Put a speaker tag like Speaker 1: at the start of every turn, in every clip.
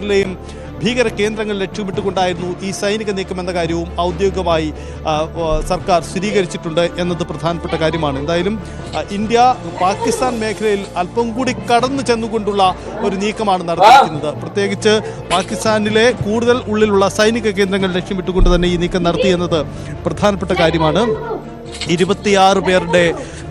Speaker 1: കാശ്മീരിലെയും ഭീകര കേന്ദ്രങ്ങൾ ലക്ഷ്യമിട്ടുകൊണ്ടായിരുന്നു ഈ സൈനിക നീക്കമെന്ന കാര്യവും ഔദ്യോഗികമായി സർക്കാർ സ്ഥിരീകരിച്ചിട്ടുണ്ട് എന്നത് പ്രധാനപ്പെട്ട കാര്യമാണ്. എന്തായാലും ഇന്ത്യ പാകിസ്ഥാൻ മേഖലയിൽ അല്പം കൂടി കടന്നു ചെന്നുകൊണ്ടുള്ള ഒരു നീക്കമാണ് നടത്തിയിരിക്കുന്നത്. പ്രത്യേകിച്ച് പാകിസ്ഥാനിലെ കൂടുതൽ ഉള്ളിലുള്ള സൈനിക കേന്ദ്രങ്ങൾ ലക്ഷ്യമിട്ടുകൊണ്ട് തന്നെ ഈ നീക്കം നടത്തിയെന്നത് പ്രധാനപ്പെട്ട കാര്യമാണ്. 26 പേരുടെ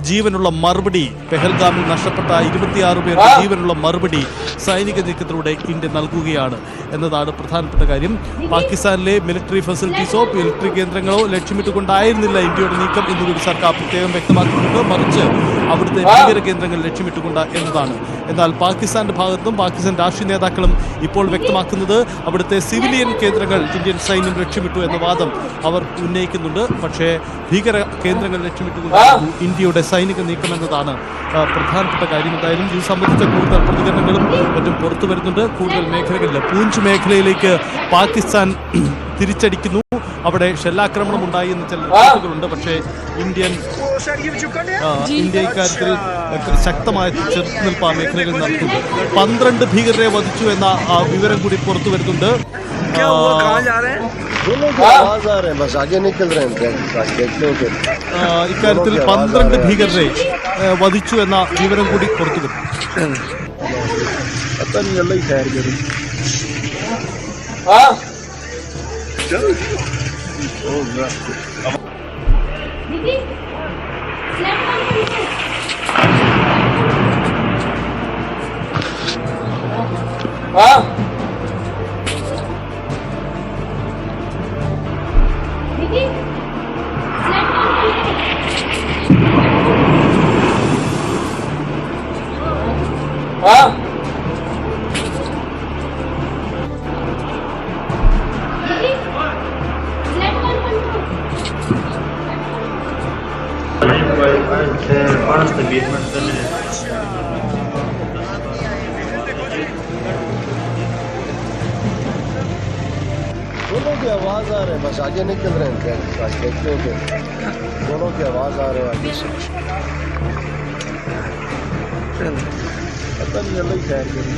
Speaker 1: ജീവനുള്ള മറുപടി, പെഹൽഗാമിൽ നഷ്ടപ്പെട്ട 26 പേരുടെ ജീവനുള്ള മറുപടി സൈനിക നീക്കത്തിലൂടെ ഇന്ത്യ നൽകുകയാണ് എന്നതാണ് പ്രധാനപ്പെട്ട കാര്യം. പാകിസ്ഥാനിലെ മിലിറ്ററി ഫെസിലിറ്റീസോ മിലിറ്ററി കേന്ദ്രങ്ങളോ ലക്ഷ്യമിട്ടുകൊണ്ടായിരുന്നില്ല ഇന്ത്യയുടെ നീക്കം എന്നുകൂടി സർക്കാർ പ്രത്യേകം വ്യക്തമാക്കിയിട്ടുണ്ട്. മറിച്ച് അവിടുത്തെ ഭീകര കേന്ദ്രങ്ങൾ ലക്ഷ്യമിട്ടുകൊണ്ട് എന്നതാണ്. എന്നാൽ പാകിസ്ഥാന്റെ ഭാഗത്തും പാകിസ്ഥാൻ രാഷ്ട്രീയ നേതാക്കളും ഇപ്പോൾ വ്യക്തമാക്കുന്നത് അവിടുത്തെ സിവിലിയൻ കേന്ദ്രങ്ങൾ ഇന്ത്യൻ സൈന്യം ലക്ഷ്യമിട്ടു എന്ന വാദം അവർ ഉന്നയിക്കുന്നുണ്ട്. പക്ഷേ ഭീകര കേന്ദ്രങ്ങൾ ലക്ഷ്യമിട്ടുകൊണ്ട് ഇന്ത്യയുടെ സൈനിക നീക്കം എന്നതാണ് പ്രധാനപ്പെട്ട കാര്യം. എന്തായാലും ഇത് സംബന്ധിച്ച കൂടുതൽ പ്രതികരണങ്ങളും മറ്റും പുറത്തു വരുന്നുണ്ട്. കൂടുതൽ മേഖലകളിൽ പൂഞ്ച് മേഖലയിലേക്ക് പാകിസ്ഥാൻ തിരിച്ചടിക്കുന്നു. അവിടെ ഷെല്ലാക്രമണം ഉണ്ടായി എന്ന് ചില റിപ്പോർട്ടുകളുണ്ട്. പക്ഷേ ഇന്ത്യ ഇക്കാര്യത്തിൽ ശക്തമായ ചെറുത്തുനിൽപ്പ് ആ മേഖലകളിൽ നടത്തുന്നു. 12 ഭീകരരെ വധിച്ചു എന്ന വിവരം കൂടി പുറത്തു വരുന്നുണ്ട്. ഇക്കാര്യത്തിൽ 12 ഭീകരരെ വധിച്ചു എന്ന വിവരം കൂടി പുറത്തു വരും.
Speaker 2: दोनों की आवाज आ रहे हैं, बस आगे निकल रहे हैं। देखते हो दोनों की आवाज आ रहे हैं आगे से। पता नहीं अल्लाह ही खैर करे।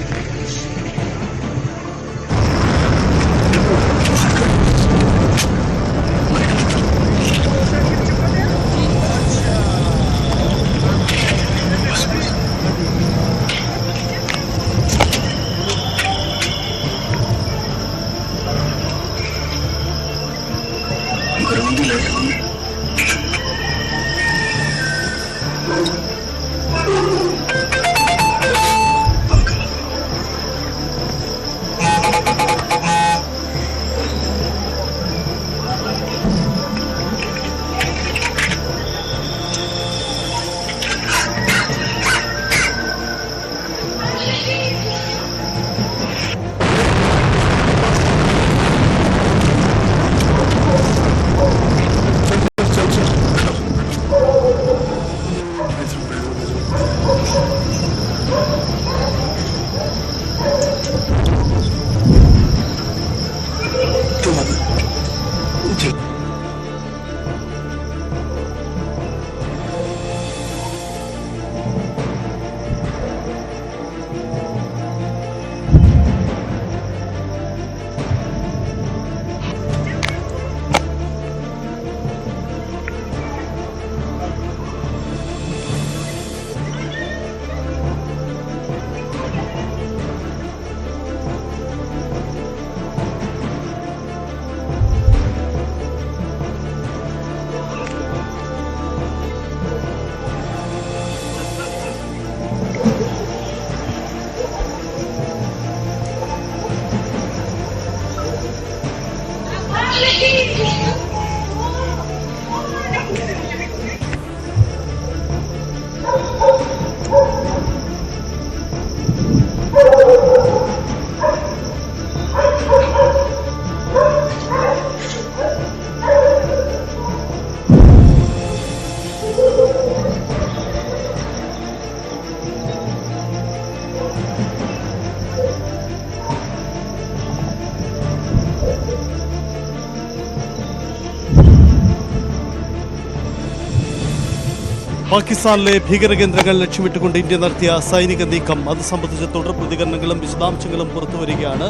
Speaker 1: പാകിസ്ഥാനിലെ ഭീകരകേന്ദ്രങ്ങൾ ലക്ഷ്യമിട്ടുകൊണ്ട് ഇന്ത്യ നടത്തിയ സൈനിക നീക്കം അത് സംബന്ധിച്ച തുടർ പ്രതികരണങ്ങളും വിശദാംശങ്ങളും പുറത്തുവരികയാണ്.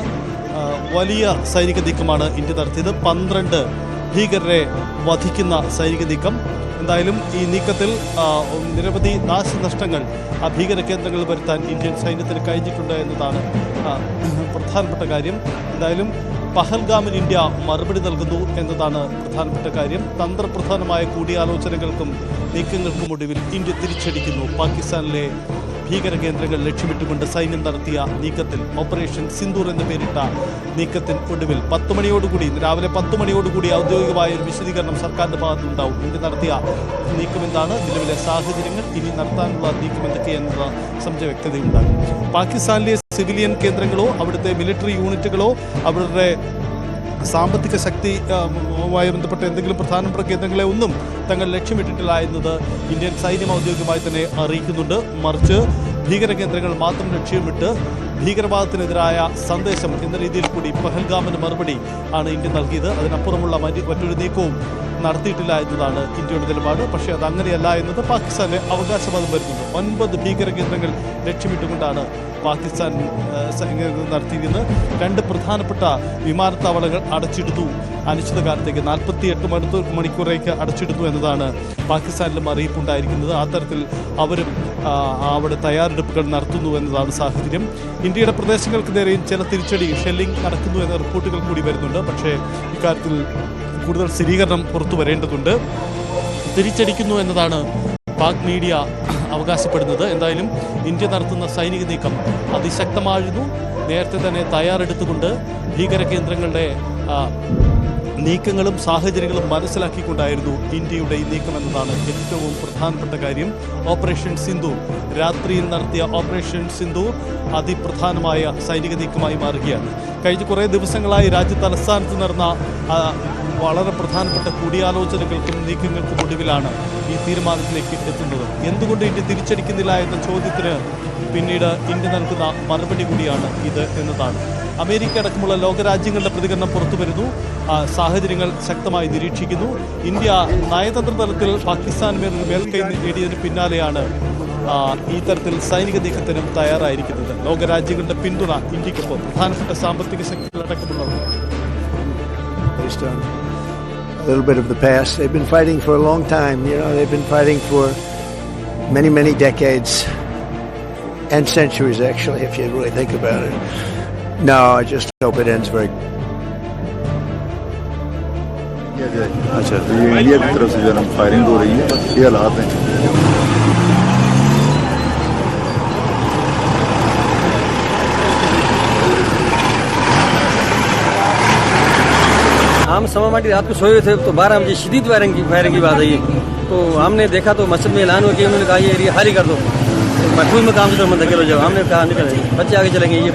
Speaker 1: വലിയ സൈനിക നീക്കമാണ് ഇന്ത്യ നടത്തിയത്. 12 ഭീകരരെ വധിക്കുന്ന സൈനിക നീക്കം. എന്തായാലും ഈ നീക്കത്തിൽ നിരവധി നാശനഷ്ടങ്ങൾ ഭീകര കേന്ദ്രങ്ങളിൽ വരുത്താൻ ഇന്ത്യൻ സൈന്യത്തിന് കഴിഞ്ഞിട്ടുണ്ട് എന്നതാണ് പ്രധാനപ്പെട്ട കാര്യം. എന്തായാലും പഹൽഗാമിന് ഇന്ത്യ മറുപടി നൽകുന്നു എന്നതാണ് പ്രധാനപ്പെട്ട കാര്യം. തന്ത്രപ്രധാനമായ കൂടിയാലോചനകൾക്കും നീക്കങ്ങൾക്കും ഒടുവിൽ ഇന്ത്യ തിരിച്ചടിക്കുന്നു. പാകിസ്ഥാനിലെ ഭീകര കേന്ദ്രങ്ങൾ ലക്ഷ്യമിട്ടുകൊണ്ട് സൈന്യം നടത്തിയ നീക്കത്തിൽ, ഓപ്പറേഷൻ സിന്ദൂർ എന്ന് പേരിട്ട നീക്കത്തിന് ഒടുവിൽ 10 മണിയോടുകൂടി, രാവിലെ 10 മണിയോടുകൂടി ഔദ്യോഗികമായ ഒരു വിശദീകരണം സർക്കാരിന്റെ ഭാഗത്തുണ്ടാവും. ഇന്ത്യ നടത്തിയ നീക്കം എന്താണ്, നിലവിലെ സാഹചര്യങ്ങൾ, ഇനി നടത്താനുള്ള നീക്കം എന്തൊക്കെയെന്ന സംബന്ധിച്ച വ്യക്തതയുണ്ടാകും. പാകിസ്ഥാനിലെ സിവിലിയൻ കേന്ദ്രങ്ങളോ അവിടുത്തെ മിലിറ്ററി യൂണിറ്റുകളോ അവരുടെ സാമ്പത്തിക ശക്തിയുമായി ബന്ധപ്പെട്ട എന്തെങ്കിലും പ്രധാനപ്പെട്ട കേന്ദ്രങ്ങളെ ഒന്നും തങ്ങൾ ലക്ഷ്യമിട്ടിട്ടില്ല എന്നത് ഇന്ത്യൻ സൈന്യം ഔദ്യോഗികമായി തന്നെ അറിയിക്കുന്നുണ്ട്. മറിച്ച് ഭീകര കേന്ദ്രങ്ങൾ മാത്രം ലക്ഷ്യമിട്ട് ഭീകരവാദത്തിനെതിരായ സന്ദേശം എന്ന രീതിയിൽ കൂടി പഹൽഗാമിന് മറുപടി ആണ് ഇന്ത്യ നൽകിയത്. അതിനപ്പുറമുള്ള മറ്റൊരു നീക്കവും നടത്തിയിട്ടില്ല എന്നതാണ് ഇന്ത്യയുടെ നിലപാട്. പക്ഷേ അത് അങ്ങനെയല്ല എന്നത് പാകിസ്ഥാന് അവകാശവാദം വരുന്നുണ്ട്. 9 ഭീകര കേന്ദ്രങ്ങൾ ലക്ഷ്യമിട്ടുകൊണ്ടാണ് പാകിസ്ഥാൻ സൈനികർ നടത്തിയിരുന്നത്. 2 പ്രധാനപ്പെട്ട വിമാനത്താവളങ്ങൾ അടച്ചിടുന്നു, അനിശ്ചിതകാലത്തേക്ക് 48 മണിക്കൂറേക്ക് അടച്ചിടുന്നു എന്നതാണ് പാകിസ്ഥാനിലും അറിയിപ്പുണ്ടായിരിക്കുന്നത്. ആ തരത്തിൽ അവരും അവിടെ തയ്യാറെടുപ്പുകൾ നടത്തുന്നു എന്നതാണ് സാഹചര്യം. ഇന്ത്യയുടെ പ്രദേശങ്ങൾക്ക് നേരെയും ചില തിരിച്ചടി ഷെല്ലിംഗ് നടക്കുന്നു എന്ന റിപ്പോർട്ടുകൾ കൂടി വരുന്നുണ്ട്. പക്ഷേ ഇക്കാര്യത്തിൽ കൂടുതൽ സ്ഥിരീകരണം പുറത്തു വരേണ്ടതുണ്ട്. തിരിച്ചടിക്കുന്നു എന്നതാണ് പാക് മീഡിയ അവകാശപ്പെടുന്നത്. എന്തായാലും ഇന്ത്യ നടത്തുന്ന സൈനിക നീക്കം അതിശക്തമായിരുന്നു. നേരത്തെ തന്നെ തയ്യാറെടുത്തുകൊണ്ട് ഭീകര കേന്ദ്രങ്ങളുടെ നീക്കങ്ങളും സാഹചര്യങ്ങളും മനസ്സിലാക്കിക്കൊണ്ടായിരുന്നു ഇന്ത്യയുടെ ഈ നീക്കം എന്നതാണ് ഏറ്റവും പ്രധാനപ്പെട്ട കാര്യം. ഓപ്പറേഷൻ സിന്ദൂർ, രാത്രിയിൽ നടത്തിയ ഓപ്പറേഷൻ സിന്ദൂർ അതിപ്രധാനമായ സൈനിക നീക്കമായി മാറുകയാണ്. കഴിഞ്ഞ കുറേ ദിവസങ്ങളായി രാജ്യ തലസ്ഥാനത്ത് നടന്ന വളരെ പ്രധാനപ്പെട്ട കൂടിയാലോചനകൾക്കും നീക്കങ്ങൾക്കും ഒടുവിലാണ് ഈ തീരുമാനത്തിലേക്ക് എത്തുന്നത്. എന്തുകൊണ്ട് ഇന്ത്യ തിരിച്ചടിക്കുന്നില്ല എന്ന ചോദ്യത്തിന് പിന്നീട് ഇന്ത്യ നൽകുന്ന മറുപടി കൂടിയാണ് ഇത് എന്നതാണ്. അമേരിക്ക അടക്കമുള്ള ലോകരാജ്യങ്ങളുടെ പ്രതികരണം പുറത്തു വരുന്നു. സാഹചര്യങ്ങൾ ശക്തമായി നിരീക്ഷിക്കുന്നു. ഇന്ത്യ നയതന്ത്ര തലത്തിൽ പാകിസ്ഥാൻ മേൽക്കൈ നേടിയതിന് പിന്നാലെയാണ് ഈ തരത്തിൽ സൈനിക നീക്കത്തിനും തയ്യാറായിരിക്കുന്നത്. ലോകരാജ്യങ്ങളുടെ പിന്തുണ ഇന്ത്യക്കൊപ്പം പ്രധാനപ്പെട്ട സാമ്പത്തിക ശക്തികളടക്കമുള്ളവർ.
Speaker 3: A little bit of the past. They've been fighting for a long time. They've been fighting for many, many decades and centuries, actually, if you really think about it. No, I just hope it ends very.
Speaker 4: अच्छा, तो ये India की तरफ से जो है firing हो रही है, ये हालात हैं.
Speaker 5: हम समामाटी रात को सोए थे तो 12 बजे शदीद फायरिंग की बात आई. तो हमने देखा तो मस्जिद में ऐलान हो गया, उन्होंने कहा ये एरिया खाली कर दो, महफूज मकाम की तरफ मत धकेलो जाओ. हमने कहा निकल, बच्चे आगे चलेंगे ये